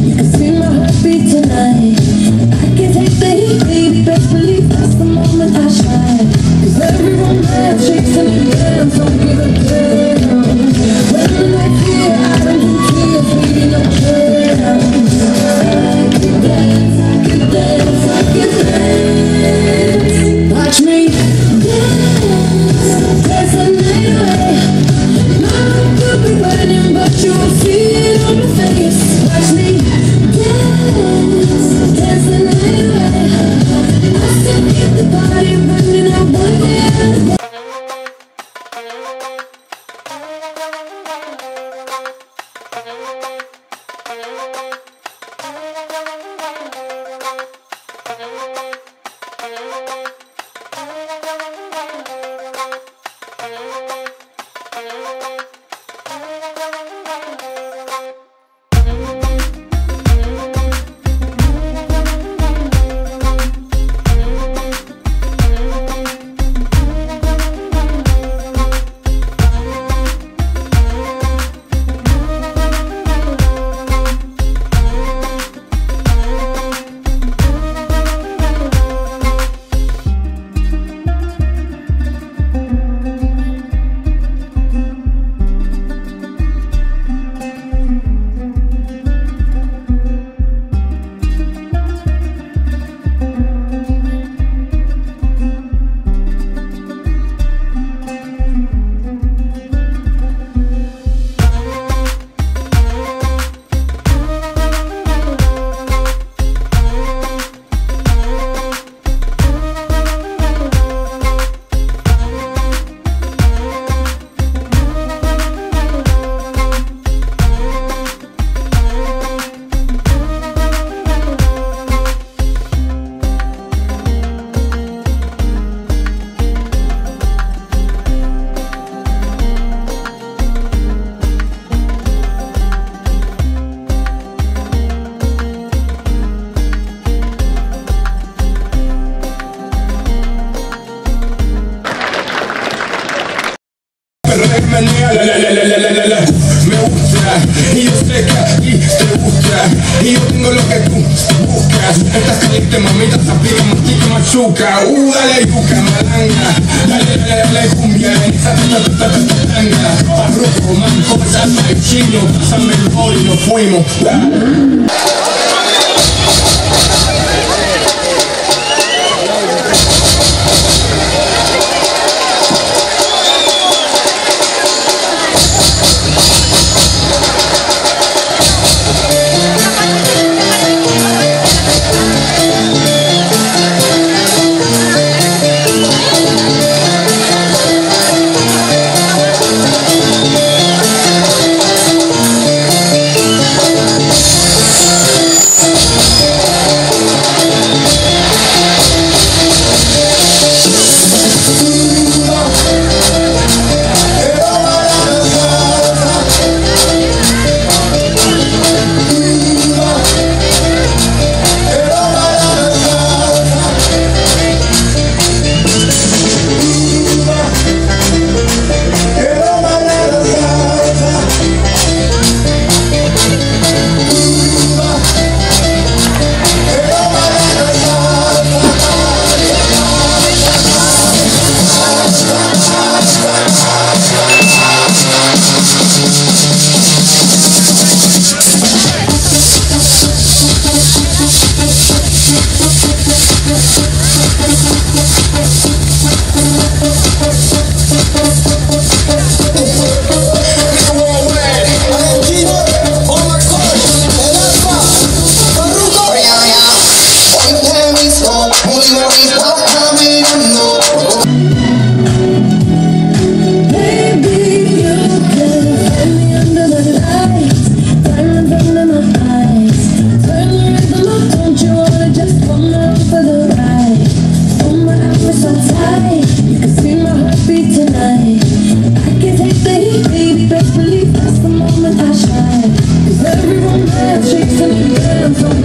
You can see my heartbeat tonight. I can take the heat, baby, best believe that's the moment I shine. 'Cause everyone there shakes and hands, don't give a damn. When the night's here, I don't do tears, baby, no chance. I can dance, I can dance, I can dance. Watch me dance, dance the night away. My heart could be burning, but you will see it on my face. Watch me dance, dance the night away. I still keep the body burning out one day at a time. Me gusta y yo sé que a ti te gusta y yo tengo lo que tú buscas. Estás caliente, mamita, zapiga, mastica, machuca. Dale yuca, malanga, dale, dale, dale cumbia, esa tanga. Barroco, manco, salsa y chino, pásame el bol y nos fuimos. Best believe that's the moment I shine. 'Cause everyone there shakes and hands.